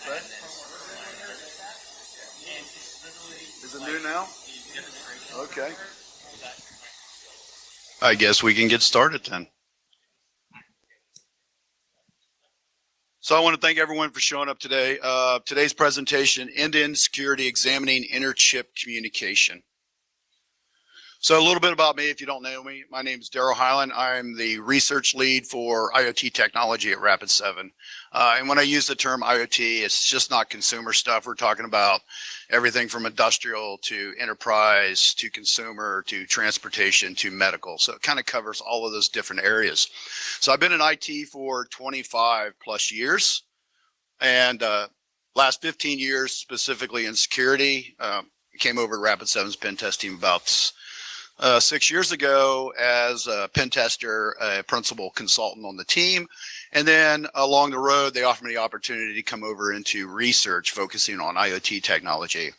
say? Is it new now? Okay. I guess we can get started then. So I want to thank everyone for showing up today. Today's presentation, End-to-End Security Examining Inter-Chip Communication. So a little bit about me, if you don't know me. My name is Deral Heiland. I'm the research lead for IoT technology at Rapid7. And when I use the term IoT, it's just not consumer stuff. We're talking about everything from industrial to enterprise to consumer to transportation to medical. So it kind of covers all of those different areas. So I've been in IT for 25 plus years, and last 15 years specifically in security. Came over to Rapid7's pen test team about 6 years ago as a pen tester, a principal consultant on the team. And then along the road, they offered me the opportunity to come over into research, focusing on IoT technology.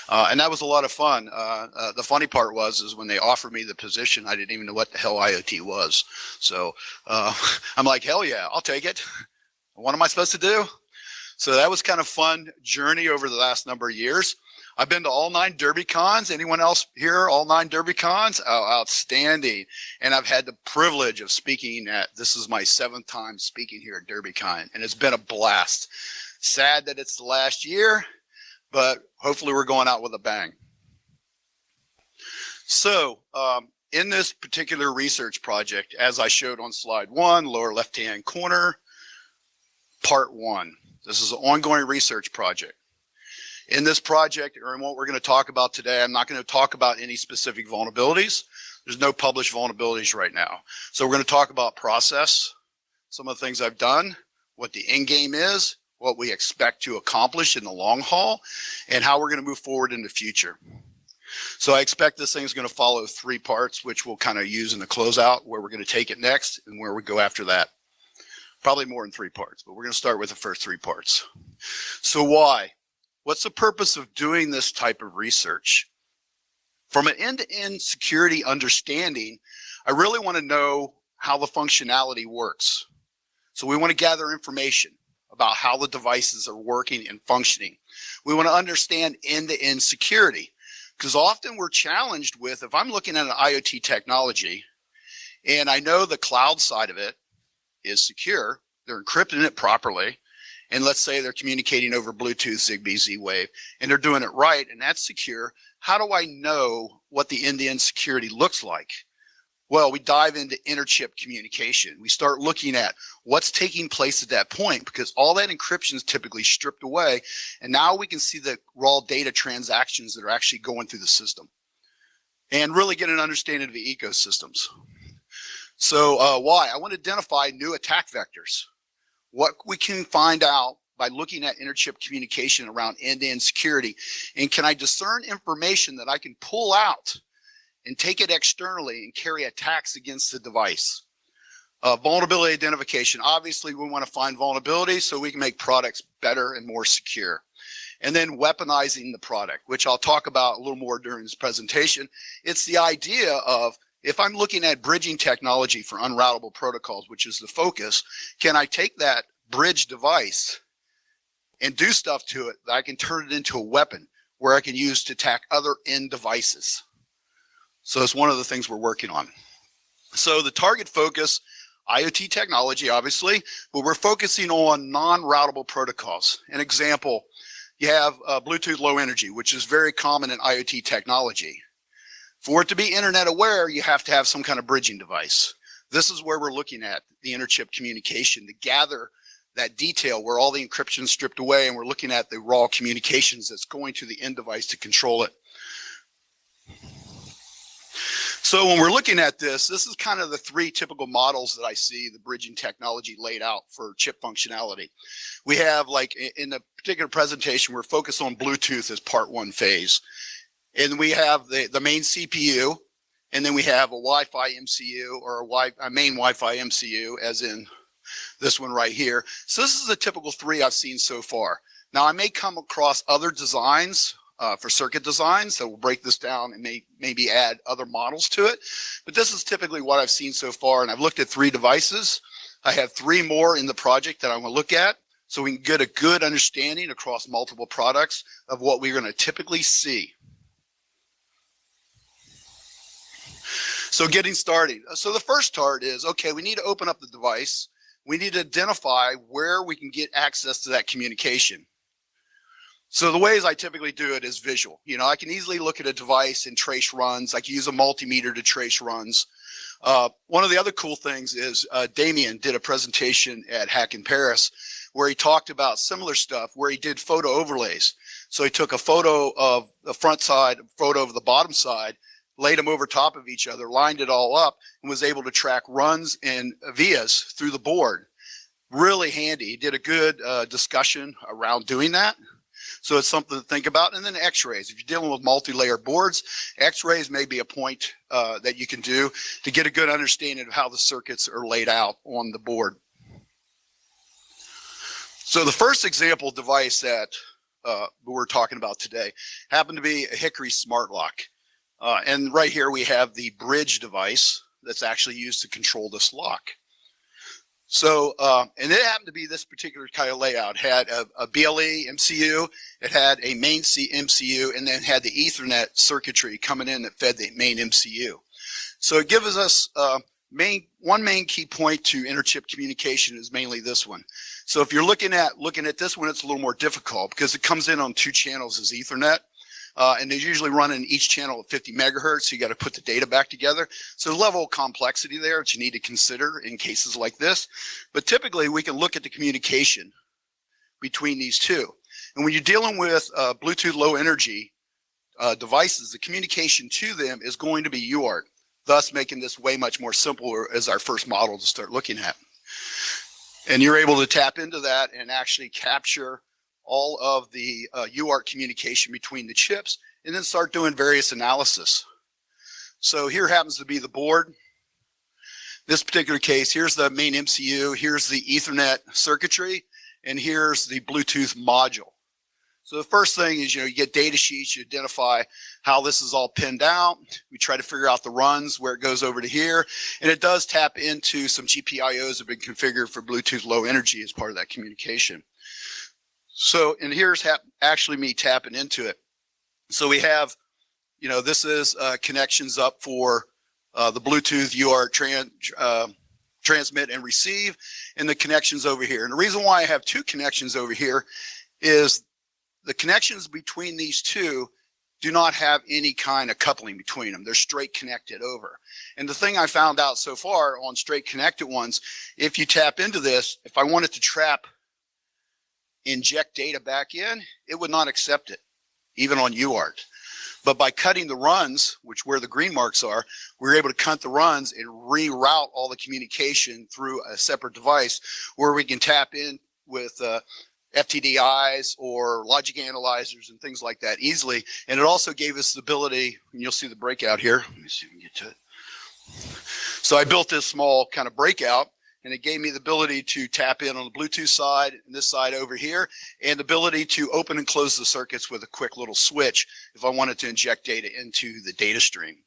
And that was a lot of fun. The funny part is when they offered me the position, I didn't even know what the hell IoT was. So I'm like, hell yeah, I'll take it. What am I supposed to do? So that was kind of fun journey over the last number of years. I've been to all 9 DerbyCons. Anyone else here? All 9 DerbyCons? Oh, outstanding. And I've had the privilege of speaking this is my 7th time speaking here at DerbyCon, and it's been a blast. Sad that it's the last year, but hopefully we're going out with a bang. So in this particular research project, as I showed on slide 1, lower left-hand corner, part 1. This is an ongoing research project. In this project, or in what we're going to talk about today, I'm not going to talk about any specific vulnerabilities. There's no published vulnerabilities right now. So we're going to talk about process, some of the things I've done, what the end game is, what we expect to accomplish in the long haul, and how we're going to move forward in the future. So I expect this thing is going to follow 3 parts, which we'll kind of use in the closeout, where we're going to take it next and where we go after that. Probably more than 3 parts, but we're going to start with the first 3 parts. So why? What's the purpose of doing this type of research? From an end-to-end security understanding, I really want to know how the functionality works. So we want to gather information about how the devices are working and functioning. We want to understand end-to-end security, because often we're challenged with, if I'm looking at an IoT technology and I know the cloud side of it is secure, they're encrypting it properly, and let's say they're communicating over Bluetooth, Zigbee, Z-Wave, and they're doing it right, and that's secure. How do I know what the end-to-end security looks like? Well, we dive into inter-chip communication. We start looking at what's taking place at that point, because all that encryption is typically stripped away, and now we can see the raw data transactions that are actually going through the system and really get an understanding of the ecosystems. So why? I want to identify new attack vectors. What we can find out by looking at inter-chip communication around end-to-end security, and can I discern information that I can pull out and take it externally and carry attacks against the device. Vulnerability identification. Obviously, we want to find vulnerabilities so we can make products better and more secure. And then weaponizing the product, which I'll talk about a little more during this presentation. It's the idea of, if I'm looking at bridging technology for unroutable protocols, which is the focus, can I take that bridge device and do stuff to it that I can turn it into a weapon where I can use to attack other end devices? So it's one of the things we're working on. So the target focus, IoT technology, obviously, but we're focusing on non-routable protocols. An example, you have Bluetooth Low Energy, which is very common in IoT technology. For it to be internet aware, you have to have some kind of bridging device. This is where we're looking at the inter-chip communication to gather that detail where all the encryption is stripped away, and we're looking at the raw communications that's going to the end device to control it. So when we're looking at this is kind of the 3 typical models that I see the bridging technology laid out for chip functionality. We have, like in the particular presentation, we're focused on Bluetooth as part 1 phase. And we have the main CPU, and then we have a Wi-Fi MCU, or a main Wi-Fi MCU, as in this one right here. So this is the typical 3 I've seen so far. Now I may come across other designs for circuit designs that will break this down and maybe add other models to it. But this is typically what I've seen so far, and I've looked at 3 devices. I have 3 more in the project that I want to look at. so we can get a good understanding across multiple products of what we're going to typically see. So getting started. So the first start is, okay, we need to open up the device. We need to identify where we can get access to that communication. So the ways I typically do it is visual. You know, I can easily look at a device and trace runs. I can use a multimeter to trace runs. One of the other cool things is Damien did a presentation at Hack in Paris where he talked about similar stuff, where he did photo overlays. So he took a photo of the front side, a photo of the bottom side, laid them over top of each other, lined it all up, and was able to track runs and vias through the board. Really handy. He did a good discussion around doing that. So it's something to think about. And then x-rays. If you're dealing with multi-layer boards, x-rays may be a point that you can do to get a good understanding of how the circuits are laid out on the board. So the first example device that we're talking about today happened to be a Hickory smart lock. And right here we have the bridge device that's actually used to control this lock. So, and it happened to be this particular kind of layout. It had a BLE MCU, it had a main MCU, and then had the Ethernet circuitry coming in that fed the main MCU. So it gives us one main key point to interchip communication is mainly this one. So if you're looking at this one, it's a little more difficult because it comes in on 2 channels as Ethernet. And they're usually running each channel at 50 megahertz, so you got to put the data back together. So there's a level of complexity there that you need to consider in cases like this. But typically, we can look at the communication between these two. And when you're dealing with Bluetooth low energy devices, the communication to them is going to be UART, thus making this way much more simple as our first model to start looking at. And you're able to tap into that and actually capture all of the UART communication between the chips and then start doing various analysis. So here happens to be the board. This particular case, here's the main MCU, here's the Ethernet circuitry, and here's the Bluetooth module. So the first thing is, you get data sheets, you identify how this is all pinned out. We try to figure out the runs where it goes over to here, and it does tap into some GPIOs that have been configured for Bluetooth low energy as part of that communication. So, and here's actually me tapping into it. So we have, this is connections up for the Bluetooth UART transmit and receive, and the connections over here. And the reason why I have 2 connections over here is the connections between these two do not have any kind of coupling between them. They're straight connected over. And the thing I found out so far on straight connected ones, if you tap into this, if I wanted to inject data back in, it would not accept it, even on UART. But by cutting the runs, where the green marks are, we're able to cut the runs and reroute all the communication through a separate device where we can tap in with FTDIs or logic analyzers and things like that easily. And it also gave us the ability, and you'll see the breakout here. Let me see if we can get to it. So I built this small kind of breakout, and it gave me the ability to tap in on the Bluetooth side and this side over here, and the ability to open and close the circuits with a quick little switch if I wanted to inject data into the data stream.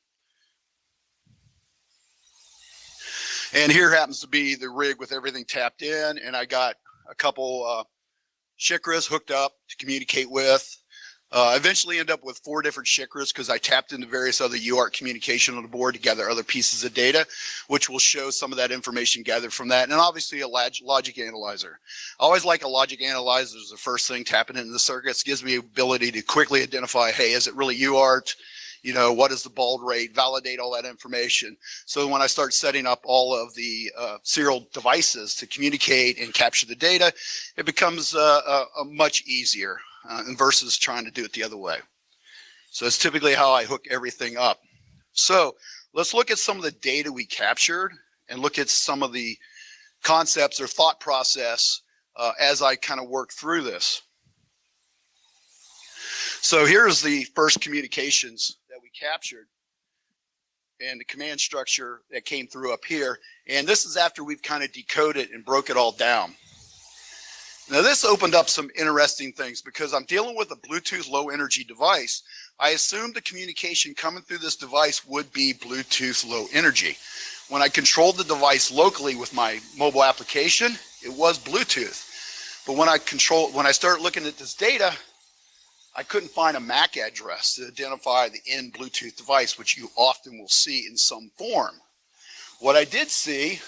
And here happens to be the rig with everything tapped in, and I got a couple Shikras hooked up to communicate with. I eventually end up with 4 different Shikras because I tapped into various other UART communication on the board to gather other pieces of data, which will show some of that information gathered from that. And obviously a logic analyzer. I always like a logic analyzer as the first thing tapping into the circuits. Gives me the ability to quickly identify, hey, is it really UART? What is the baud rate? Validate all that information. So when I start setting up all of the serial devices to communicate and capture the data, it becomes much easier versus trying to do it the other way. So it's typically how I hook everything up. So let's look at some of the data we captured and look at some of the concepts or thought process as I kind of work through this. So here's the first communications that we captured and the command structure that came through up here. And this is after we've kind of decoded and broke it all down. Now this opened up some interesting things because I'm dealing with a Bluetooth low energy device. I assumed the communication coming through this device would be Bluetooth low energy. When I controlled the device locally with my mobile application, it was Bluetooth. But when I started looking at this data, I couldn't find a MAC address to identify the end Bluetooth device, which you often will see in some form. What I did see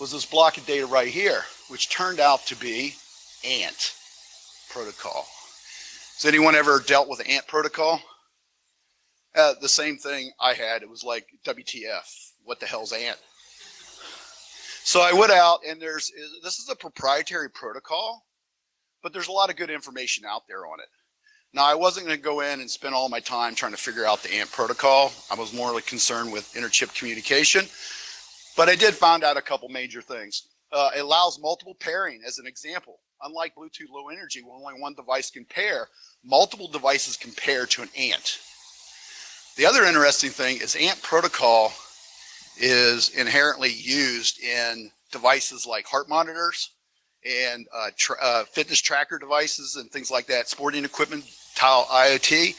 was this block of data right here, which turned out to be ANT protocol. Has anyone ever dealt with ANT protocol? The same thing I had. It was like, WTF, what the hell's ANT? So I went out, and this is a proprietary protocol, but there's a lot of good information out there on it. Now, I wasn't going to go in and spend all my time trying to figure out the ANT protocol. I was more concerned with inter-chip communication, but I did find out a couple major things. It allows multiple pairing, as an example. Unlike Bluetooth Low Energy, where only one device can pair, multiple devices can pair to an ANT. The other interesting thing is ANT protocol is inherently used in devices like heart monitors and fitness tracker devices and things like that, sporting equipment, IoT.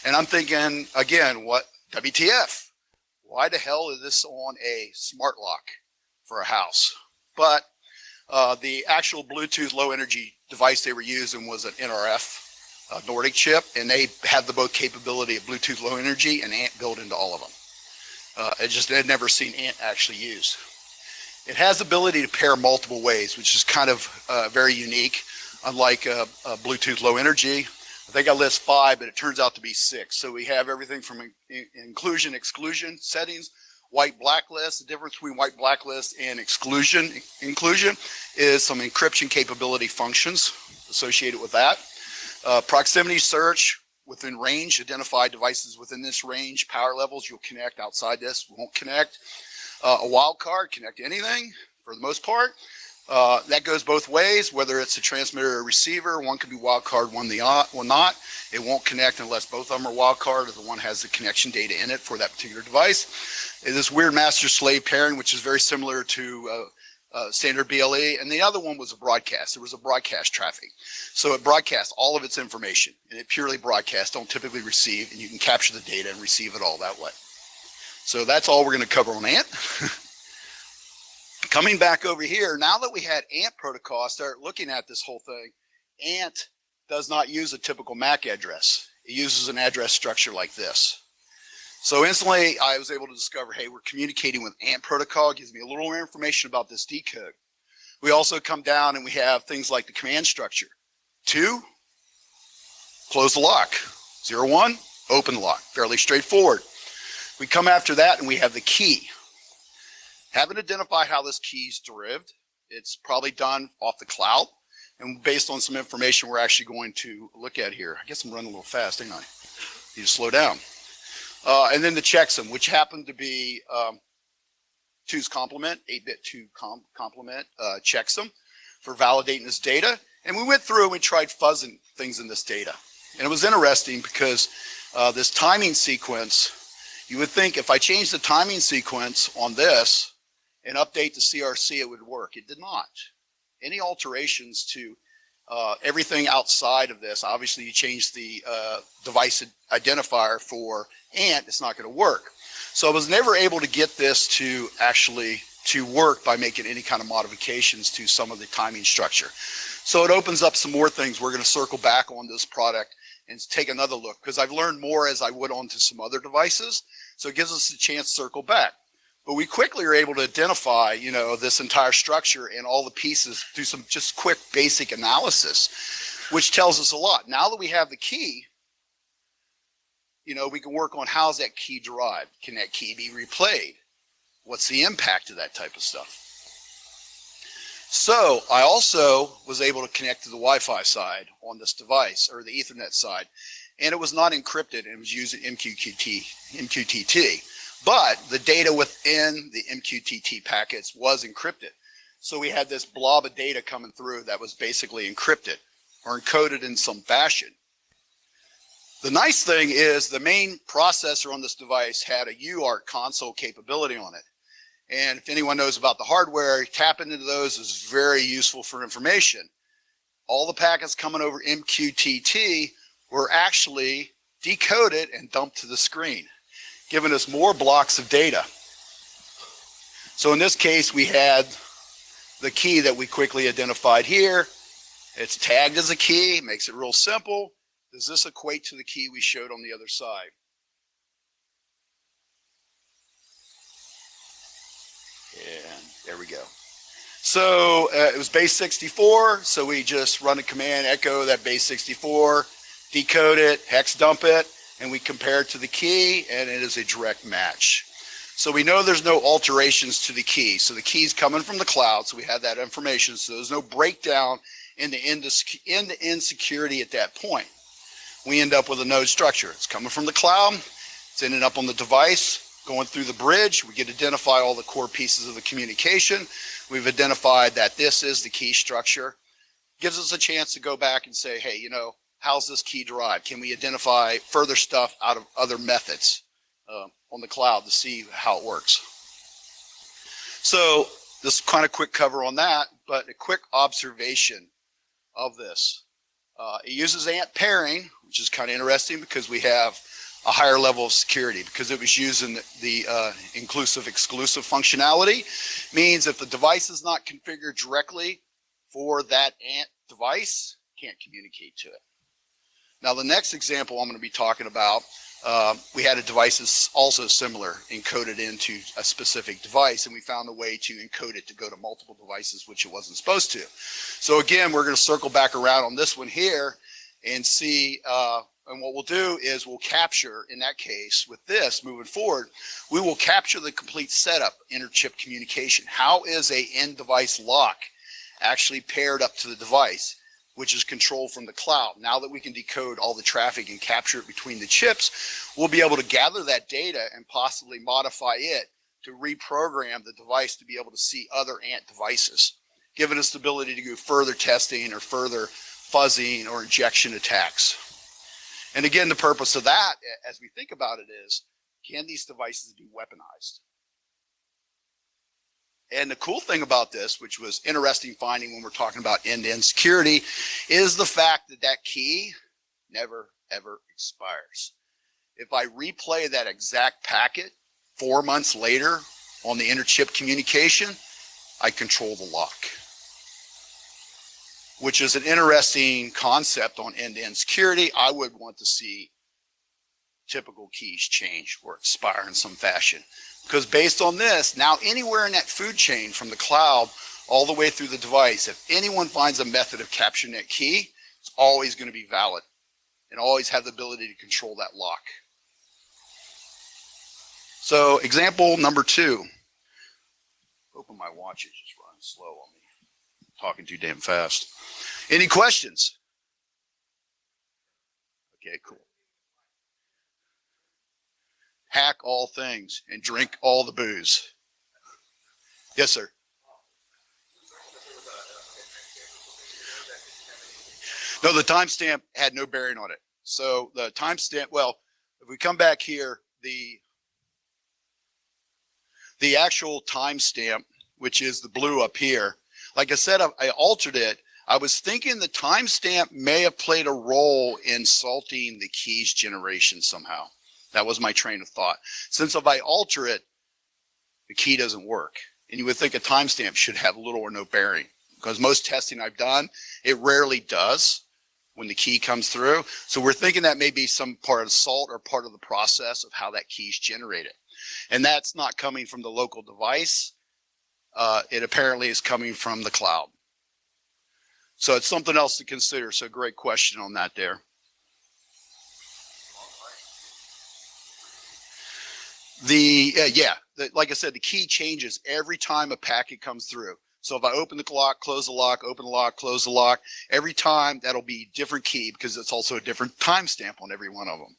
And I'm thinking, again, what WTF? Why the hell is this on a smart lock for a house? But the actual Bluetooth Low Energy device they were using was an NRF Nordic chip, and they had the both capability of Bluetooth Low Energy and ANT built into all of them. I'd never seen ANT actually used. It has the ability to pair multiple ways, which is kind of very unique, unlike Bluetooth Low Energy. I think I list 5, but it turns out to be 6. So we have everything from inclusion, exclusion settings, white blacklist. The difference between white blacklist and inclusion is some encryption capability functions associated with that. Proximity search. Within range, identify devices within this range, power levels you'll connect, outside this won't connect. A wildcard, connect to anything for the most part. That goes both ways, whether it's a transmitter or receiver. One could be wildcard, one not. It won't connect unless both of them are wildcard or the one has the connection data in it for that particular device. This weird master-slave pairing, which is very similar to standard BLE, and the other one was a broadcast. There was a broadcast traffic. So it broadcasts all of its information, and it purely broadcasts, don't typically receive, and you can capture the data and receive it all that way. So that's all we're going to cover on ANT. Coming back over here, now that we had ANT protocol, I started looking at this whole thing. ANT does not use a typical MAC address. It uses an address structure like this. So instantly, I was able to discover, hey, we're communicating with ANT protocol. It gives me a little more information about this decode. We also come down and we have things like the command structure. 2, close the lock. 0, 1, open the lock. Fairly straightforward. We come after that and we have the key. Haven't identified how this key is derived. It's probably done off the cloud. And based on some information we're actually going to look at here. I guess I'm running a little fast, ain't I? Need to slow down. And then the checksum, which happened to be 2's complement, 8-bit 2 complement checksum for validating this data. And we went through and we tried fuzzing things in this data. And it was interesting because this timing sequence, you would think if I change the timing sequence on this and update the CRC, it would work. It did not. Any alterations to everything outside of this, obviously you change the device identifier for ANT, it's not going to work. So I was never able to get this to actually work by making any kind of modifications to some of the timing structure. So it opens up some more things. We're going to circle back on this product and take another look because I've learned more as I went on to some other devices. So it gives us a chance to circle back. But we quickly are able to identify, you know, this entire structure and all the pieces through some just quick basic analysis, which tells us a lot. Now that we have the key, you know, we can work on how's that key derived. Can that key be replayed? What's the impact of that type of stuff? So I also was able to connect to the Wi-Fi side on this device, or the Ethernet side, and it was not encrypted. It was using MQTT. But the data within the MQTT packets was encrypted. So we had this blob of data coming through that was basically encrypted or encoded in some fashion. The nice thing is the main processor on this device had a UART console capability on it. And if anyone knows about the hardware, tapping into those is very useful for information. All the packets coming over MQTT were actually decoded and dumped to the screen, giving us more blocks of data. So in this case, we had the key that we quickly identified here, It's tagged as a key, makes it real simple. Does this equate to the key we showed on the other side? And there we go. So it was base 64, so we just run a command, echo that base 64, decode it, hex dump it, and we compare it to the key, and it is a direct match. So we know there's no alterations to the key. So the key's coming from the cloud, so we have that information. So there's no breakdown in the end-to-end security at that point. We end up with a node structure. It's coming from the cloud, it's ending up on the device, going through the bridge. We get to identify all the core pieces of the communication. We've identified that this is the key structure. Gives us a chance to go back and say, hey, you know, how's this key derived? Can we identify further stuff out of other methods on the cloud to see how it works? So this kind of quick cover on that, but a quick observation of this. It uses ANT pairing, which is kind of interesting because we have a higher level of security because it was using the inclusive exclusive functionality. Means if the device is not configured directly for that ANT device, can't communicate to it. Now the next example I'm going to be talking about, we had a device that's also similar encoded into a specific device, and we found a way to encode it to go to multiple devices, which it wasn't supposed to. So again, we're going to circle back around on this one here and see, and what we'll do is we'll capture, in that case, with this moving forward, we will capture the complete setup, inter-chip communication. How is a end device lock actually paired up to the device, which is controlled from the cloud? Now that we can decode all the traffic and capture it between the chips, we'll be able to gather that data and possibly modify it to reprogram the device to be able to see other ANT devices, giving us the ability to do further testing or further fuzzing or injection attacks. And again, the purpose of that, as we think about it, is can these devices be weaponized? And the cool thing about this, which was interesting finding when we're talking about end-to-end security, is the fact that that key never, ever expires. If I replay that exact packet 4 months later on the inter-chip communication, I control the lock, which is an interesting concept on end-to-end security. I would want to see typical keys change or expire in some fashion. Because based on this, now anywhere in that food chain from the cloud all the way through the device, if anyone finds a method of capturing that key, it's always going to be valid and always have the ability to control that lock. So example number 2. Open my watch, it's just running slow on me. I'm talking too damn fast. Any questions? Okay, cool. Hack all things and drink all the booze. Yes, sir. No, the timestamp had no bearing on it. So the timestamp, well, if we come back here, the actual timestamp, which is the blue up here, like I said, I altered it. I was thinking the timestamp may have played a role in salting the keys generation somehow. That was my train of thought. Since if I alter it, the key doesn't work. And you would think a timestamp should have little or no bearing. Because most testing I've done, it rarely does when the key comes through. So we're thinking that may be some part of salt or part of the process of how that key is generated. And that's not coming from the local device. It apparently is coming from the cloud. So it's something else to consider. So great question on that there. Like I said, the key changes every time a packet comes through. So if I open the lock, close the lock, open the lock, close the lock, every time that'll be a different key because it's also a different timestamp on every one of them.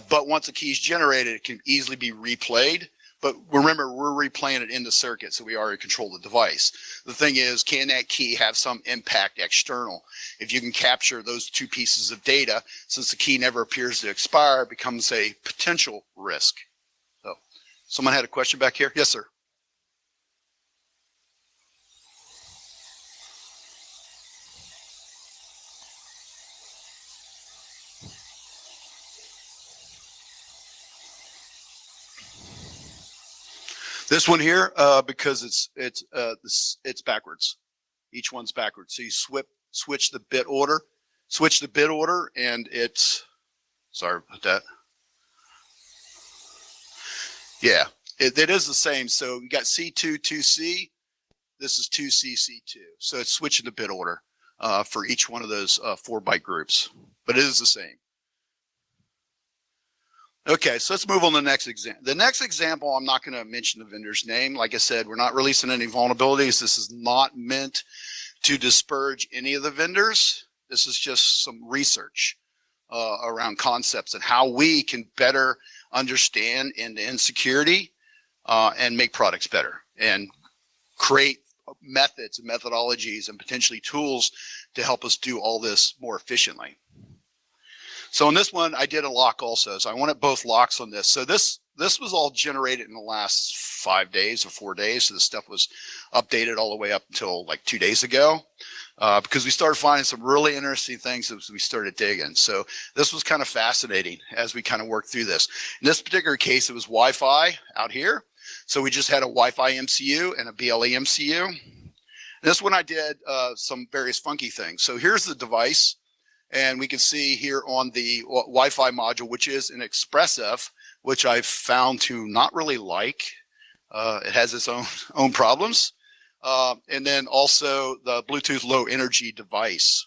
But once a key is generated, it can easily be replayed. But remember, we're replaying it in the circuit, so we already control the device. The thing is, can that key have some impact external? If you can capture those two pieces of data, since the key never appears to expire, it becomes a potential risk. So, someone had a question back here? Yes, sir. This one here, because it's backwards. Each one's backwards. So you switch the bit order, and it's, sorry about that. Yeah, it is the same. So we got C2, 2C. This is 2C, C2. So it's switching the bit order for each one of those 4-byte groups, but it is the same. Okay, so let's move on to the next example. The next example, I'm not going to mention the vendor's name. Like I said, we're not releasing any vulnerabilities. This is not meant to disparage any of the vendors. This is just some research around concepts and how we can better understand end-to-end security and make products better and create methods and methodologies and potentially tools to help us do all this more efficiently. So on this one, I did a lock also. So I wanted both locks on this. So this was all generated in the last 5 days or 4 days. So this stuff was updated all the way up until like 2 days ago because we started finding some really interesting things as we started digging. So this was kind of fascinating as we kind of worked through this. In this particular case, it was Wi-Fi out here. So we just had a Wi-Fi MCU and a BLE MCU. This one I did some various funky things. So here's the device. And we can see here on the Wi-Fi module, which is an ExpressF, which I've found to not really like. It has its own problems. And then also the Bluetooth low energy device.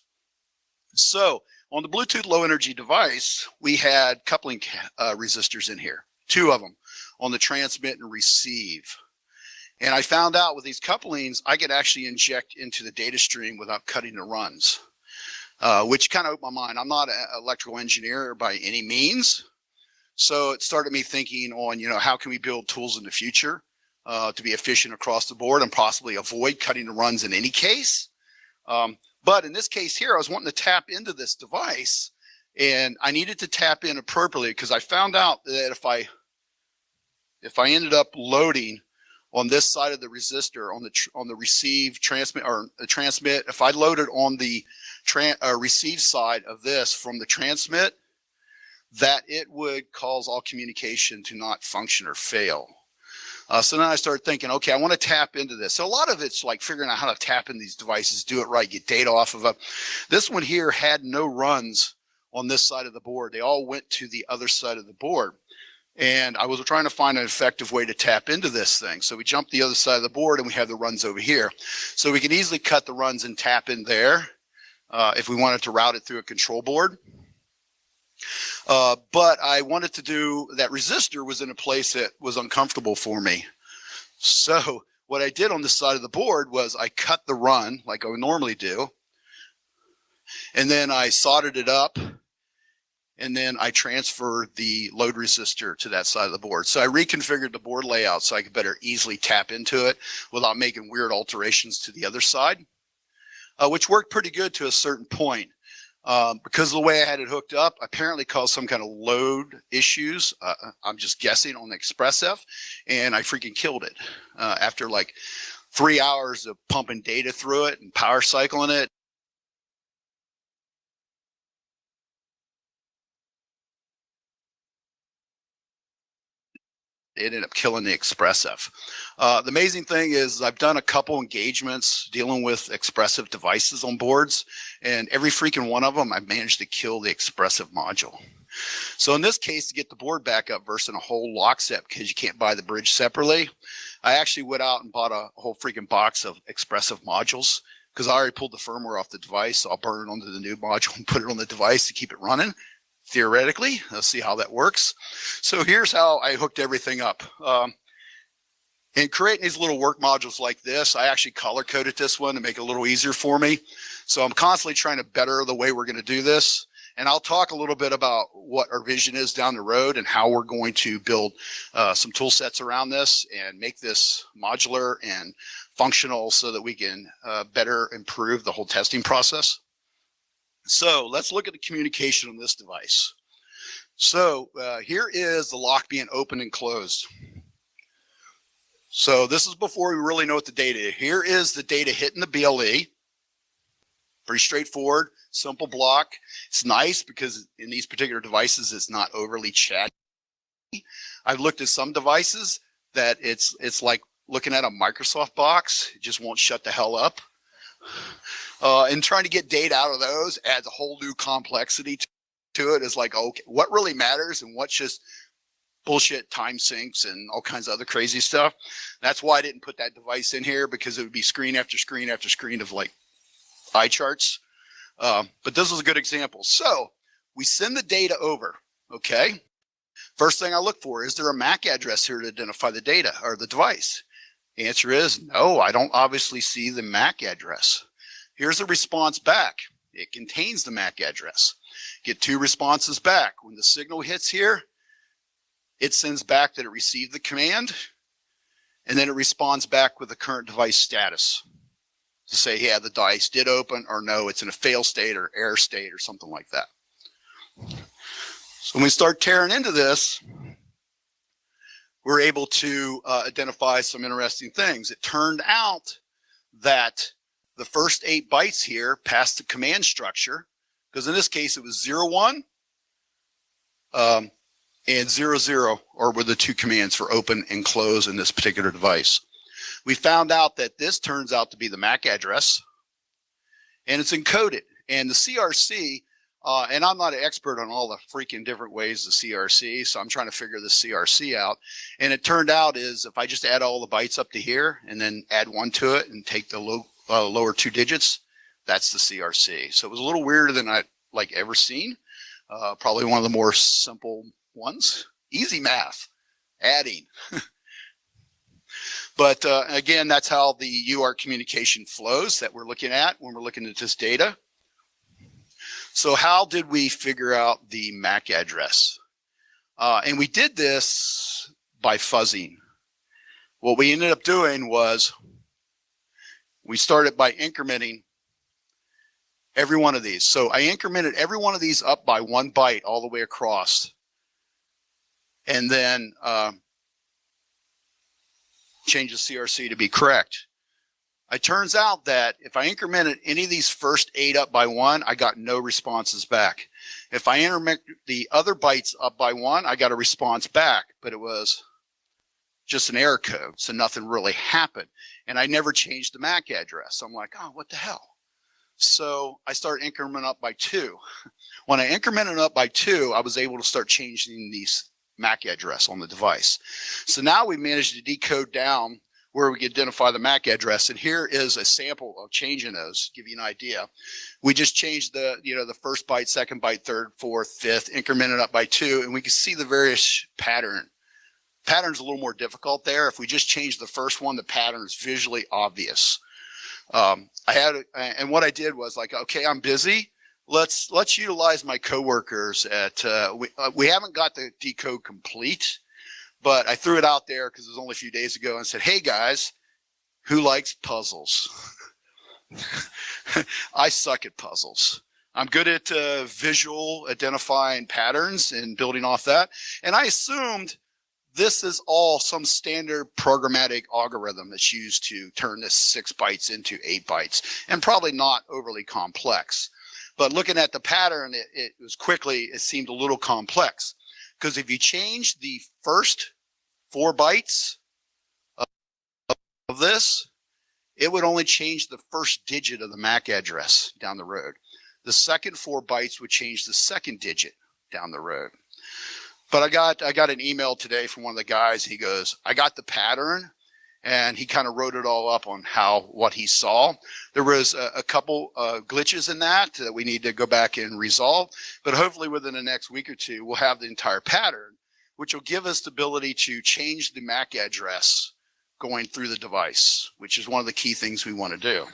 So on the Bluetooth low energy device, we had coupling resistors in here, 2 of them on the transmit and receive. And I found out with these couplings, I could actually inject into the data stream without cutting the runs. Which kind of opened my mind. I'm not an electrical engineer by any means. So it started me thinking on, how can we build tools in the future to be efficient across the board and possibly avoid cutting the runs in any case. But in this case here, I was wanting to tap into this device and I needed to tap in appropriately because I found out that if I ended up loading on this side of the resistor on the receive transmit or the transmit, if I loaded on the receive side of this from the transmit, that it would cause all communication to not function or fail. So then I started thinking, okay, I want to tap into this. So a lot of it's like figuring out how to tap in these devices, do it right, get data off of them. This one here had no runs on this side of the board. They all went to the other side of the board. And I was trying to find an effective way to tap into this thing. So we jumped the other side of the board and we have the runs over here. So we can easily cut the runs and tap in there if we wanted to route it through a control board. But I wanted to do, that resistor was in a place that was uncomfortable for me. So what I did on this side of the board was I cut the run like I would normally do. And then I soldered it up. And then I transferred the load resistor to that side of the board. So I reconfigured the board layout so I could better easily tap into it without making weird alterations to the other side, which worked pretty good to a certain point. Because of the way I had it hooked up, apparently caused some kind of load issues. I'm just guessing on the ExpressF, and I freaking killed it. After like 3 hours of pumping data through it and power cycling it, it ended up killing the ExpressF. The amazing thing is I've done a couple engagements dealing with ExpressF devices on boards, and every freaking one of them, I've managed to kill the ExpressF module. So in this case, to get the board back up versus a whole lock set, because you can't buy the bridge separately, I actually went out and bought a whole freaking box of ExpressF modules because I already pulled the firmware off the device. So I'll burn it onto the new module and put it on the device to keep it running. Theoretically, let's see how that works. So here's how I hooked everything up. In creating these little work modules like this, I actually color coded this one to make it a little easier for me. So I'm constantly trying to better the way we're going to do this. And I'll talk a little bit about what our vision is down the road and how we're going to build some tool sets around this and make this modular and functional so that we can better improve the whole testing process. So let's look at the communication on this device. So here is the lock being opened and closed. So this is before we really know what the data is. Here is the data hitting the BLE. Pretty straightforward, simple block. It's nice because in these particular devices, it's not overly chatty. I've looked at some devices that it's like looking at a Microsoft box. It just won't shut the hell up. And trying to get data out of those adds a whole new complexity to it. Is like, okay, what really matters and what's just bullshit time sinks and all kinds of other crazy stuff. That's why I didn't put that device in here, because it would be screen after screen after screen of like eye charts. But this is a good example. So we send the data over, okay? First thing I look for, is there a MAC address here to identify the data or the device? The answer is no, I don't obviously see the MAC address. Here's the response back. It contains the MAC address. Get 2 responses back. When the signal hits here, it sends back that it received the command, and then it responds back with the current device status to say, yeah, the device did open, or no, it's in a fail state or error state or something like that. So when we start tearing into this, we're able to identify some interesting things. It turned out that the first 8 bytes here passed the command structure, because in this case it was 0, 1, and 0, 0 were the 2 commands for open and close in this particular device. We found out that this turns out to be the MAC address, and it's encoded. And the CRC, and I'm not an expert on all the freaking different ways of CRC, so I'm trying to figure the CRC out. And it turned out is if I just add all the bytes up to here and then add 1 to it and take the lower 2 digits, that's the CRC. So it was a little weirder than I'd like ever seen. Probably one of the more simple ones. Easy math, adding. But again, that's how the UART communication flows that we're looking at when we're looking at this data. So how did we figure out the MAC address? And we did this by fuzzing. What we ended up doing was we started by incrementing every one of these. So I incremented every one of these up by 1 byte all the way across. And then change the CRC to be correct. It turns out that if I incremented any of these first 8 up by 1, I got no responses back. If I increment the other bytes up by 1, I got a response back, but it was just an error code, so nothing really happened. And I never changed the MAC address. So I'm like, oh, what the hell? So I started incrementing up by 2. When I incremented up by 2, I was able to start changing these MAC address on the device. So now we managed to decode down where we can identify the MAC address. And here is a sample of changing those, give you an idea. We just changed the, the first byte, second byte, third, fourth, fifth, incremented up by 2, and we can see the various pattern. Pattern's a little more difficult there. If we just change the first one, the pattern is visually obvious. And what I did was like, okay, I'm busy. Let's utilize my coworkers at, we haven't got the decode complete, but I threw it out there because it was only a few days ago and said, hey guys, who likes puzzles? I suck at puzzles. I'm good at visual identifying patterns and building off that. And I assumed this is all some standard programmatic algorithm that's used to turn this 6 bytes into 8 bytes, and probably not overly complex. But looking at the pattern, it seemed a little complex, because if you change the first 4 bytes of this, it would only change the first digit of the MAC address down the road. The second 4 bytes would change the second digit down the road. But I got an email today from one of the guys. He goes, I got the pattern, and he kind of wrote it all up on what he saw. There was a couple glitches in that we need to go back and resolve, but hopefully within the next week or 2, we'll have the entire pattern, which will give us the ability to change the MAC address going through the device, which is one of the key things we want to do.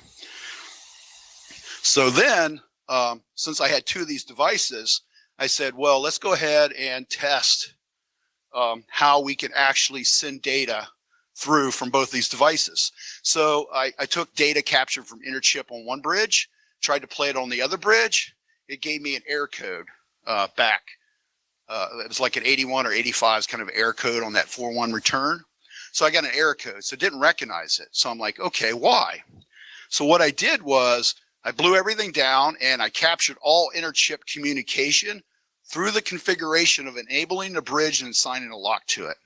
So then, since I had 2 of these devices, I said, well, let's go ahead and test how we can actually send data through from both these devices. So I took data captured from interchip on one bridge, tried to play it on the other bridge. It gave me an error code back. It was like an 81 or 85 kind of error code on that 4.1 return. So I got an error code, so it didn't recognize it. So I'm like, okay, why? So what I did was I blew everything down and I captured all interchip communication through the configuration of enabling the bridge and assigning a lock to it.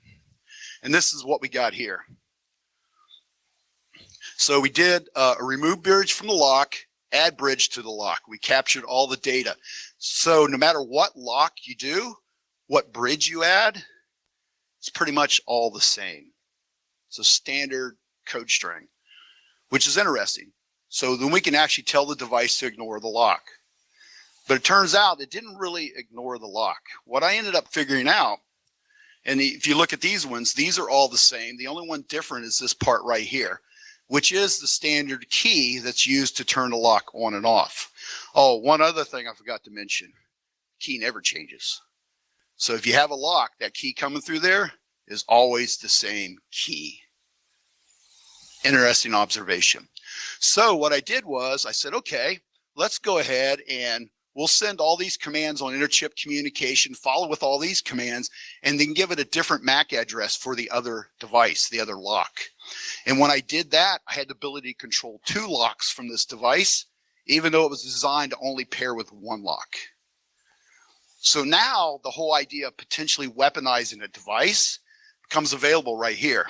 And this is what we got here. So we did a remove bridge from the lock, add bridge to the lock. We captured all the data. So no matter what lock you do, what bridge you add, it's pretty much all the same. It's a standard code string, which is interesting. So then we can actually tell the device to ignore the lock. But it turns out it didn't really ignore the lock. What I ended up figuring out, and if you look at these ones, these are all the same. The only one different is this part right here, which is the standard key that's used to turn the lock on and off. Oh, one other thing I forgot to mention, key never changes. So if you have a lock, that key coming through there is always the same key. Interesting observation. So what I did was I said, okay, let's go ahead and we'll send all these commands on interchip communication, follow with all these commands, and then give it a different MAC address for the other device, the other lock. And when I did that, I had the ability to control 2 locks from this device, even though it was designed to only pair with 1 lock. So now the whole idea of potentially weaponizing a device becomes available right here.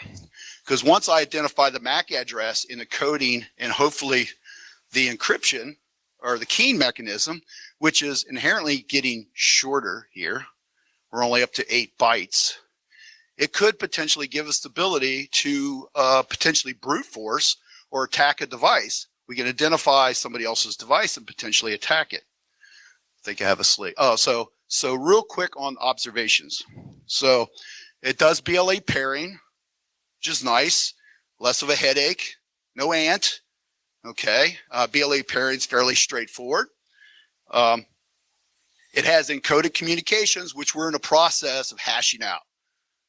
Because once I identify the MAC address in the coding and hopefully the encryption or the keying mechanism, which is inherently getting shorter here, we're only up to 8 bytes, it could potentially give us the ability to potentially brute force or attack a device. We can identify somebody else's device and potentially attack it. I think I have a slate. Oh, so real quick on observations. So it does BLA pairing, which is nice. Less of a headache, no ant. Okay, BLA pairing is fairly straightforward. It has encoded communications, which we're in the process of hashing out.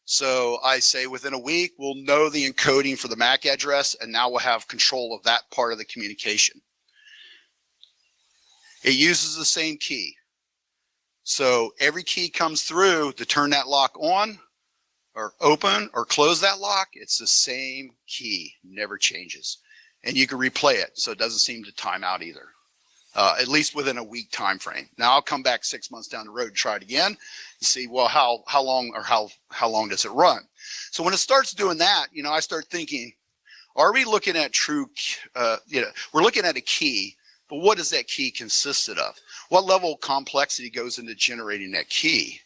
So I say within a week, we'll know the encoding for the MAC address, and now we'll have control of that part of the communication. It uses the same key. So every key comes through to turn that lock on or open or close that lock. It's the same key, never changes. And you can replay it, so it doesn't seem to time out either. At least within a week time frame. Now I'll come back 6 months down the road and try it again and see, well, how long does it run? So when it starts doing that, you know, I start thinking, are we looking at true, we're looking at a key, but what does that key consisted of? What level of complexity goes into generating that key?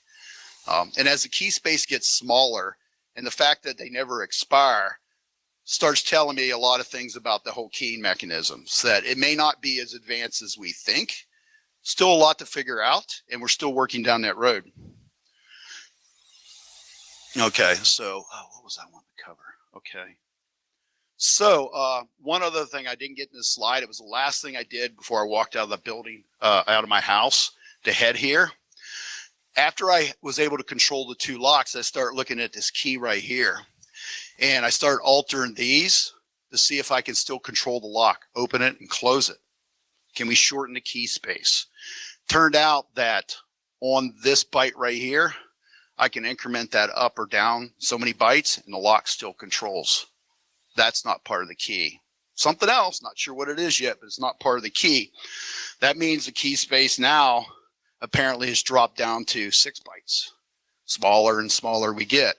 And as the key space gets smaller and the fact that they never expire starts telling me a lot of things about the whole keying mechanisms, that it may not be as advanced as we think. Still a lot to figure out, and we're still working down that road. Okay, so what was I wanting to cover? Okay. So one other thing I didn't get in this slide, it was the last thing I did before I walked out of the building, out of my house to head here. After I was able to control the 2 locks, I start looking at this key right here. And I start altering these to see if I can still control the lock, open it and close it. Can we shorten the key space? Turned out that on this byte right here, I can increment that up or down so many bytes and the lock still controls. That's not part of the key. Something else, not sure what it is yet, but it's not part of the key. That means the key space now apparently has dropped down to 6 bytes. Smaller and smaller we get.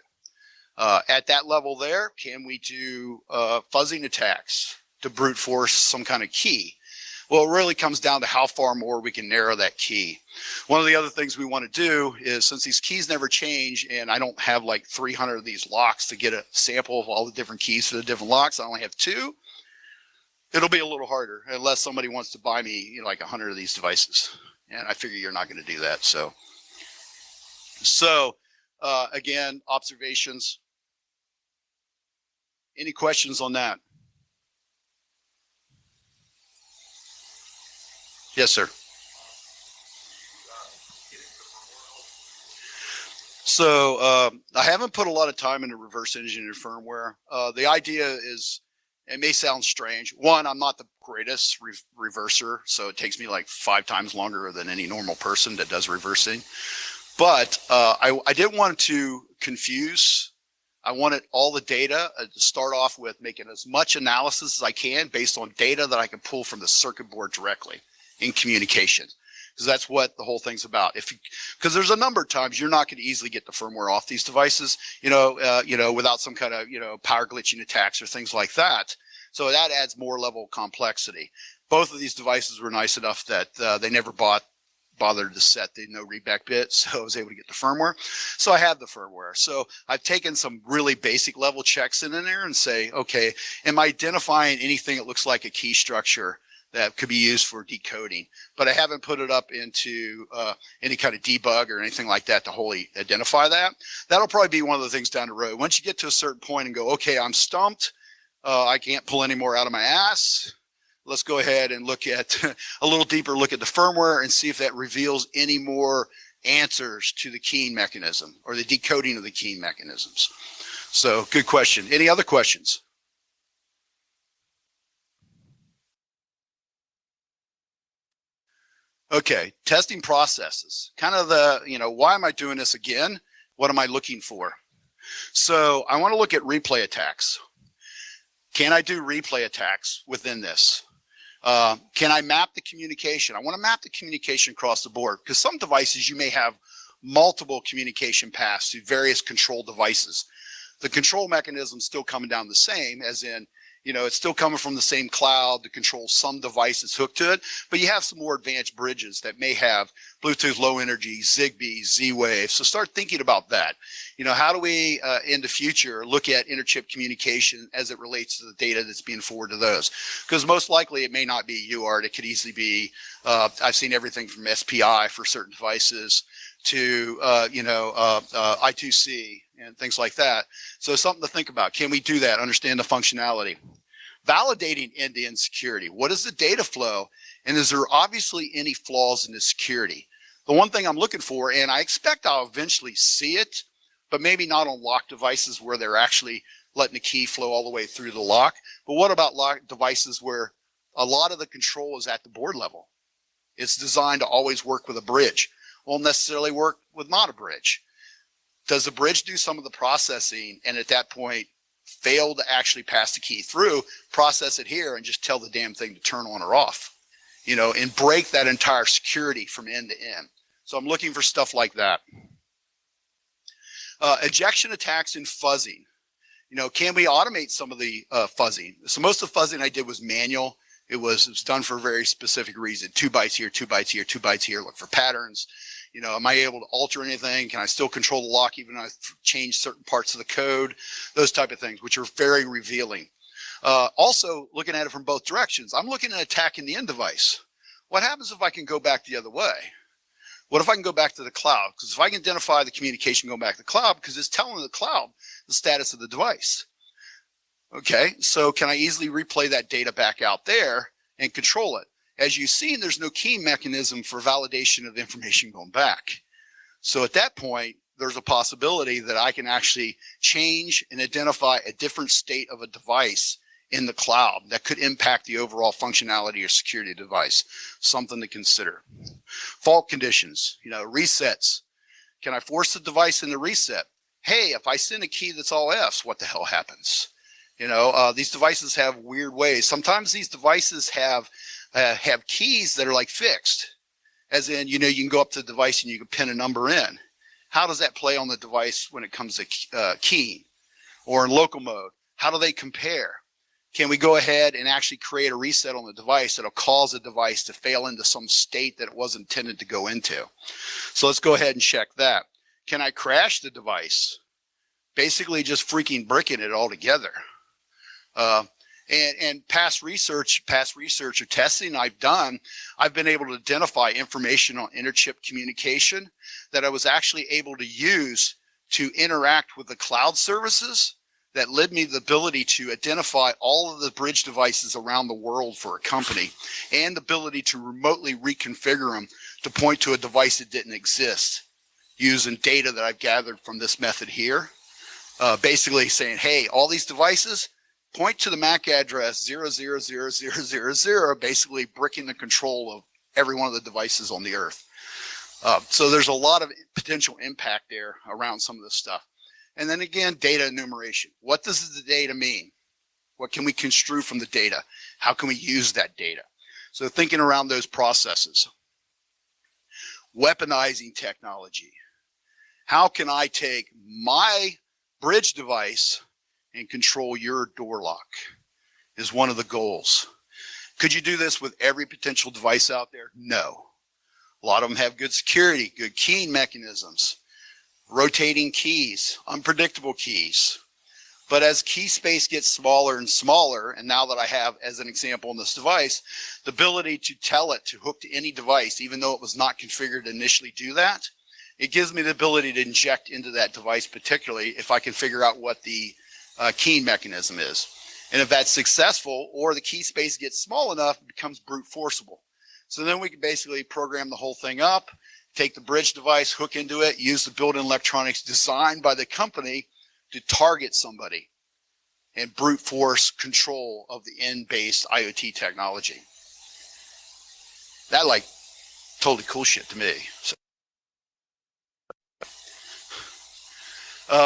At that level there, can we do fuzzing attacks to brute force some kind of key? Well, it really comes down to how far more we can narrow that key. One of the other things we want to do is, since these keys never change and I don't have like 300 of these locks to get a sample of all the different keys for the different locks, I only have 2. It'll be a little harder unless somebody wants to buy me, you know, like 100 of these devices. And I figure you're not going to do that. So again, observations. Any questions on that? Yes, sir. So I haven't put a lot of time into reverse engineered firmware. The idea is, it may sound strange. One, I'm not the greatest reverser, so it takes me like 5 times longer than any normal person that does reversing. But I didn't want to confuse. I wanted all the data to start off with making as much analysis as I can based on data that I can pull from the circuit board directly in communication. Because that's what the whole thing's about. Because there's a number of times you're not going to easily get the firmware off these devices, without some kind of, power glitching attacks or things like that. So that adds more level of complexity. Both of these devices were nice enough that they never bothered to set the no readback bit, so I was able to get the firmware. So I have the firmware. So I've taken some really basic level checks in there and say, okay, am I identifying anything that looks like a key structure that could be used for decoding? But I haven't put it up into any kind of debug or anything like that to wholly identify that. That'll probably be one of the things down the road. Once you get to a certain point and go, okay, I'm stumped, I can't pull any more out of my ass, let's go ahead and look at a little deeper look at the firmware and see if that reveals any more answers to the keying mechanism or the decoding of the keying mechanisms. So good question. Any other questions? Okay, testing processes. Kind of the, why am I doing this again? What am I looking for? So I want to look at replay attacks. Can I do replay attacks within this? Can I map the communication? I want to map the communication across the board because some devices you may have multiple communication paths to various control devices. The control mechanism is still coming down the same, as in, it's still coming from the same cloud to control some devices hooked to it, but you have some more advanced bridges that may have Bluetooth low energy, Zigbee, Z-Wave. So start thinking about that. How do we, in the future, look at interchip communication as it relates to the data that's being forwarded to those? Because most likely it may not be UART. It could easily be, I've seen everything from SPI for certain devices to, I2C and things like that. So something to think about. Can we do that? Understand the functionality. Validating end-to-end security. What is the data flow? And is there obviously any flaws in the security? The one thing I'm looking for, and I expect I'll eventually see it, but maybe not on lock devices where they're actually letting the key flow all the way through the lock. But what about lock devices where a lot of the control is at the board level? It's designed to always work with a bridge. Won't necessarily work with not a bridge. Does the bridge do some of the processing and at that point fail to actually pass the key through, process it here and just tell the damn thing to turn on or off, and break that entire security from end to end? So I'm looking for stuff like that. Ejection attacks and fuzzing. Can we automate some of the fuzzing? So most of the fuzzing I did was manual. It was done for a very specific reason. 2 bytes here, 2 bytes here, 2 bytes here, look for patterns. Am I able to alter anything? Can I still control the lock even though I've changed certain parts of the code? Those type of things, which are very revealing. Also, looking at it from both directions, I'm looking at attacking the end device. What happens if I can go back the other way? What if I can go back to the cloud? Because if I can identify the communication going back to the cloud, because it's telling the cloud the status of the device. Okay, so can I easily replay that data back out there and control it? As you've seen, there's no key mechanism for validation of the information going back. So at that point, there's a possibility that I can actually change and identify a different state of a device in the cloud that could impact the overall functionality or security of the device. Something to consider. Fault conditions, resets. Can I force the device into reset? Hey, if I send a key that's all F's, what the hell happens? These devices have weird ways. Sometimes these devices have keys that are like fixed, as in, you can go up to the device and you can pin a number in. How does that play on the device when it comes to keying? Or in local mode, how do they compare? Can we go ahead and actually create a reset on the device that'll cause the device to fail into some state that it wasn't intended to go into? So let's go ahead and check that. Can I crash the device? Basically just freaking bricking it all together. And past research or testing I've done, I've been able to identify information on interchip communication that I was actually able to use to interact with the cloud services that led me the ability to identify all of the bridge devices around the world for a company and the ability to remotely reconfigure them to point to a device that didn't exist using data that I've gathered from this method here. Basically saying, hey, all these devices, point to the MAC address 0000000, basically bricking the control of every one of the devices on the earth. So there's a lot of potential impact there around some of this stuff. And then again, data enumeration. What does the data mean? What can we construe from the data? How can we use that data? So thinking around those processes. Weaponizing technology. How can I take my bridge device and control your door lock is one of the goals. Could you do this with every potential device out there? No. A lot of them have good security, good keying mechanisms, rotating keys, unpredictable keys. But as key space gets smaller and smaller, and now that I have, as an example on this device, the ability to tell it to hook to any device, even though it was not configured to initially do that, it gives me the ability to inject into that device, particularly if I can figure out what the keying mechanism is. And if that's successful, or the key space gets small enough, it becomes brute forceable. So then we can basically program the whole thing up, take the bridge device, hook into it, use the built-in electronics designed by the company to target somebody and brute force control of the end-based IoT technology. That like totally cool shit to me. So,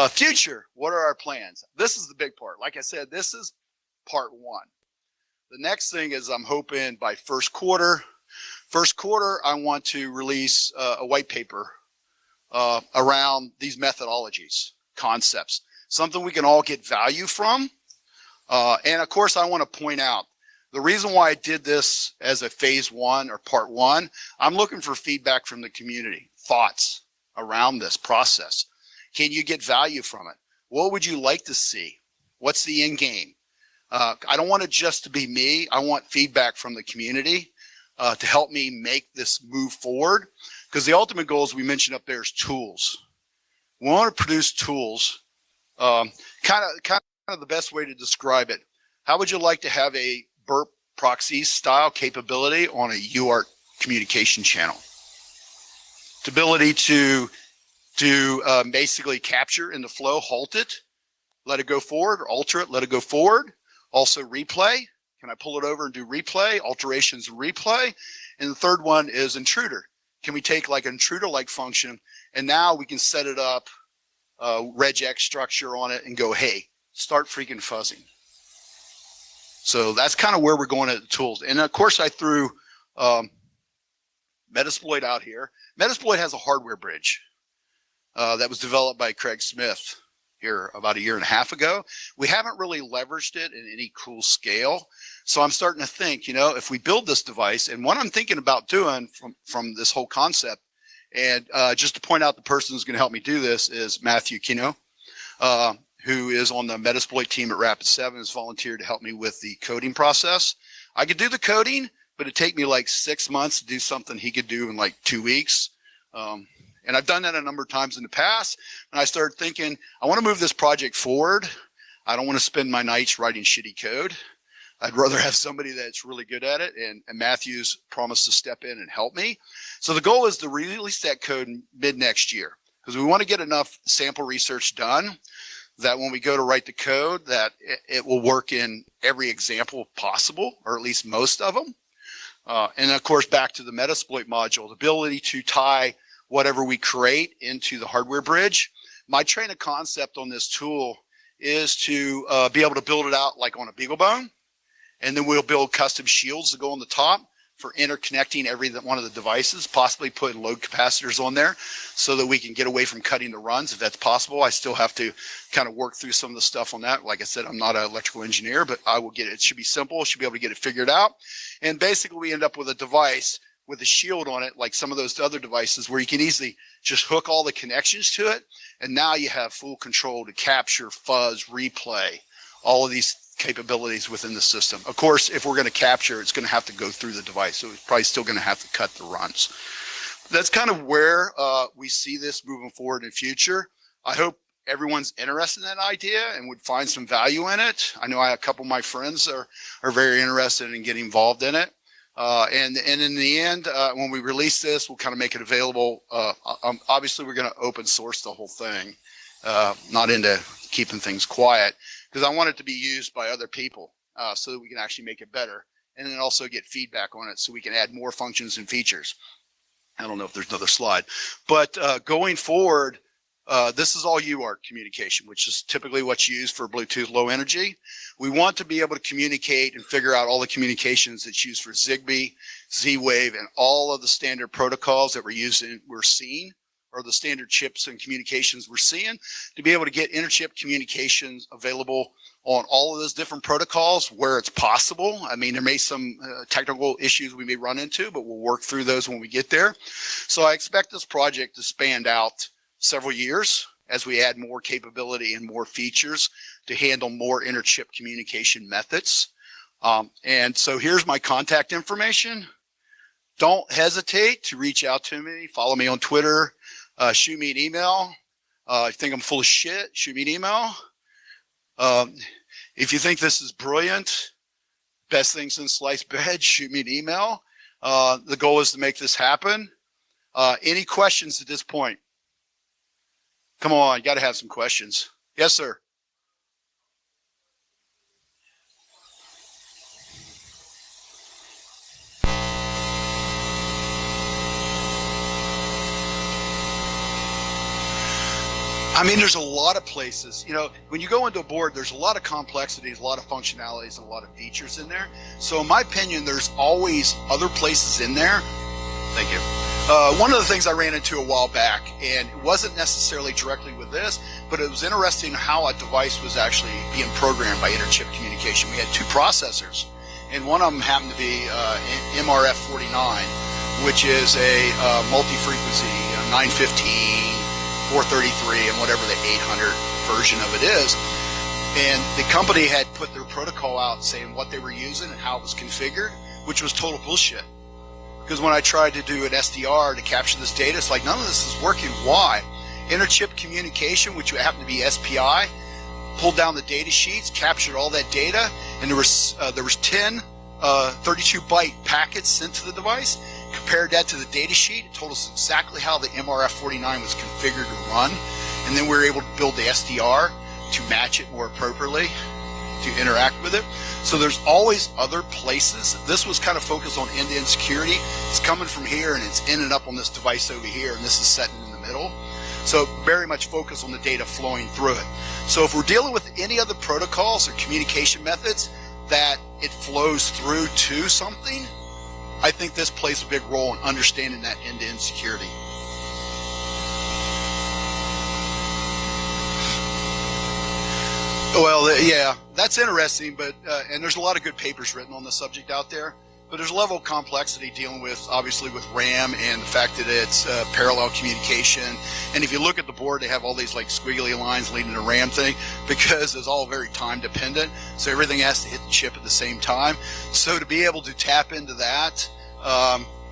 future, what are our plans? This is the big part. Like I said, this is part one. The next thing is I'm hoping by first quarter, I want to release a white paper around these methodologies, concepts, something we can all get value from. And of course, I want to point out the reason why I did this as a phase one or part one, I'm looking for feedback from the community, thoughts around this process. Can you get value from it? What would you like to see? What's the end game? I don't want it just to be me. I want feedback from the community to help me make this move forward. Because the ultimate goal, as we mentioned up there, is tools. We want to produce tools. Kind of the best way to describe it. How would you like to have a burp proxy style capability on a UART communication channel? The ability to basically capture in the flow, halt it, let it go forward, or alter it, let it go forward. Also replay. Can I pull it over and do replay, alterations and replay? And the third one is intruder. Can we take like an intruder-like function, and now we can set it up, regex structure on it, and go, hey, start freaking fuzzing. So that's kind of where we're going at the tools. And of course, I threw Metasploit out here. Metasploit has a hardware bridge that was developed by Craig Smith here about 1.5 years ago. We haven't really leveraged it in any cool scale. So I'm starting to think, you know, if we build this device, and what I'm thinking about doing from this whole concept, and just to point out the person who's going to help me do this is Matthew Kino, who is on the Metasploit team at Rapid7, has volunteered to help me with the coding process. I could do the coding, but it'd take me like 6 months to do something he could do in like 2 weeks. And I've done that a number of times in the past. And I started thinking, I want to move this project forward. I don't want to spend my nights writing shitty code. I'd rather have somebody that's really good at it. And Matthew's promised to step in and help me. So the goal is to release that code mid next year, because we want to get enough sample research done that when we go to write the code, that it will work in every example possible, or at least most of them. And of course, back to the Metasploit module, the ability to tie whatever we create into the hardware bridge. My train of concept on this tool is to be able to build it out like on a BeagleBone, and then we'll build custom shields to go on the top for interconnecting every one of the devices, possibly putting load capacitors on there so that we can get away from cutting the runs if that's possible. I still have to kind of work through some of the stuff on that. Like I said, I'm not an electrical engineer, but I will get it. It should be simple. Should be able to get it figured out. And basically we end up with a device with a shield on it, like some of those other devices, where you can easily just hook all the connections to it. And now you have full control to capture, fuzz, replay, all of these capabilities within the system. Of course, if we're going to capture, it's going to have to go through the device. So it's probably still going to have to cut the runs. That's kind of where we see this moving forward in the future. I hope everyone's interested in that idea and would find some value in it. I know a couple of my friends are very interested in getting involved in it. And in the end, when we release this, we'll kind of make it available. Obviously, we're going to open source the whole thing, not into keeping things quiet, because I want it to be used by other people so that we can actually make it better, and then also get feedback on it so we can add more functions and features. I don't know if there's another slide, but going forward, this is all UART communication, which is typically what's used for Bluetooth Low Energy. We want to be able to communicate and figure out all the communications that's used for Zigbee, Z-Wave, and all of the standard protocols that we're seeing, or the standard chips and communications we're seeing, to be able to get inter-chip communications available on all of those different protocols where it's possible. I mean, there may be some technical issues we may run into, but we'll work through those when we get there. So I expect this project to span out several years as we add more capability and more features to handle more inter-chip communication methods. And so here's my contact information. Don't hesitate to reach out to me. Follow me on Twitter. Shoot me an email. If you think I'm full of shit, shoot me an email. If you think this is brilliant, best thing since sliced bread, shoot me an email. The goal is to make this happen. Any questions at this point? Come on, you got to have some questions. Yes, sir. I mean, there's a lot of places, you know, when you go into a board, there's a lot of complexities, a lot of functionalities, and a lot of features in there. So in my opinion, there's always other places in there. Thank you. One of the things I ran into a while back, and it wasn't necessarily directly with this, but it was interesting how a device was actually being programmed by inter-chip communication. We had two processors, and one of them happened to be MRF49, which is a multi-frequency 915, 433, and whatever the 800 version of it is. And the company had put their protocol out saying what they were using and how it was configured, which was total bullshit. Because when I tried to do an SDR to capture this data, it's like none of this is working. Why? Inter-chip communication, which happened to be SPI, pulled down the data sheets, captured all that data, and there was 10 32-byte packets sent to the device. Compared that to the data sheet, it told us exactly how the MRF49 was configured to run, and then we were able to build the SDR to match it more appropriately to interact with it. So there's always other places. This was kind of focused on end-to-end security. It's coming from here and it's ended up on this device over here, and this is setting in the middle. So very much focused on the data flowing through it. So if we're dealing with any other protocols or communication methods that it flows through to something, I think this plays a big role in understanding that end-to-end security. Well, yeah, that's interesting, but and there's a lot of good papers written on the subject out there, but there's a level of complexity dealing with, obviously, with RAM and the fact that it's parallel communication. And if you look at the board, they have all these like squiggly lines leading to RAM thing because it's all very time dependent. So everything has to hit the chip at the same time. So to be able to tap into that,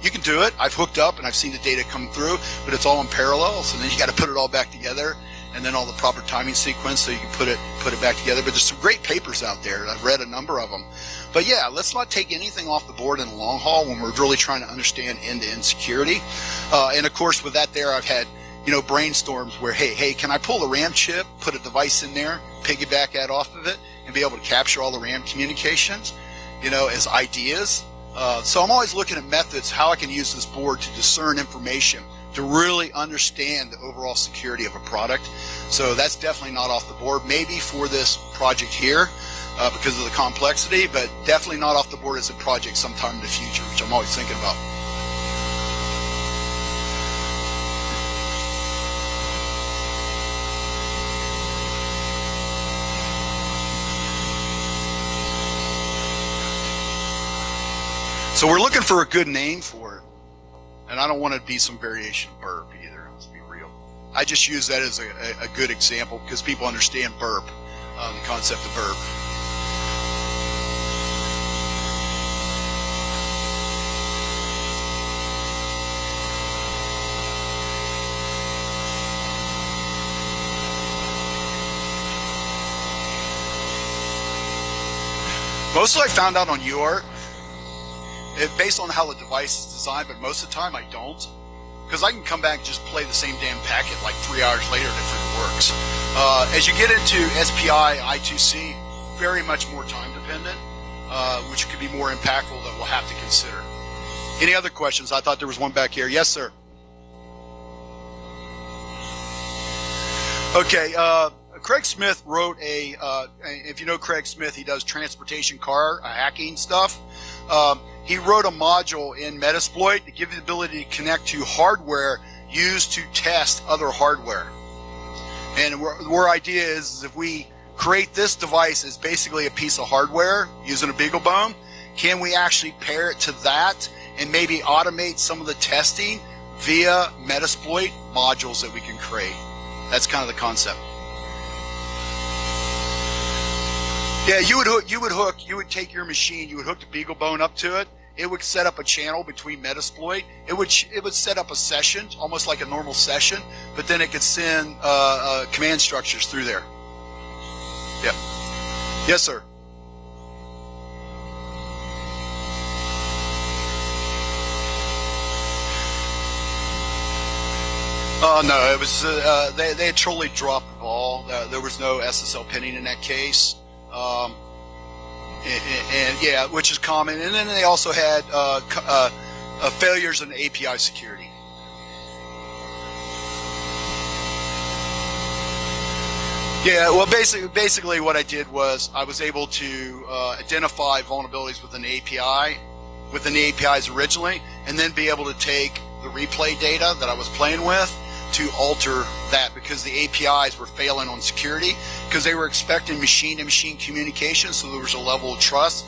you can do it. I've hooked up and I've seen the data come through, but it's all in parallel. So then you got to put it all back together, and then all the proper timing sequence so you can put it back together. But there's some great papers out there. I've read a number of them. But yeah, let's not take anything off the board in the long haul when we're really trying to understand end-to-end security. And of course, with that there, I've had, brainstorms where, hey, can I pull the RAM chip, put a device in there, piggyback that off of it, and be able to capture all the RAM communications, as ideas. So I'm always looking at methods, how I can use this board to discern information, to really understand the overall security of a product. So that's definitely not off the board. Maybe for this project here, because of the complexity, but definitely not off the board as a project sometime in the future, which I'm always thinking about. So we're looking for a good name for it. And I don't want it to be some variation of burp either, let's be real. I just use that as a good example because people understand burp, the concept of burp. Most of what I found out on UART, based on how the device is designed, but most of the time I don't. Because I can come back and just play the same damn packet like 3 hours later and it works. As you get into SPI, I2C, very much more time dependent, which could be more impactful that we'll have to consider. Any other questions? I thought there was one back here. Yes, sir. Okay, Craig Smith wrote if you know Craig Smith, he does transportation car hacking stuff. He wrote a module in Metasploit to give you the ability to connect to hardware used to test other hardware. And our idea is if we create this device as basically a piece of hardware using a BeagleBone? Can we actually pair it to that and maybe automate some of the testing via Metasploit modules that we can create? That's kind of the concept. Yeah, you would take your machine, you would hook the BeagleBone up to it. It would set up a channel between Metasploit. It would set up a session, almost like a normal session, but then it could send command structures through there. Yeah. Yes, sir. No, it was they had totally dropped the ball. There was no SSL pinning in that case, and yeah, which is common. And then they also had failures in API security. Yeah, well, basically what I did was I was able to identify vulnerabilities within the API, within the APIs originally, and then be able to take the replay data that I was playing with to alter that, because the APIs were failing on security because they were expecting machine-to-machine communication, so there was a level of trust.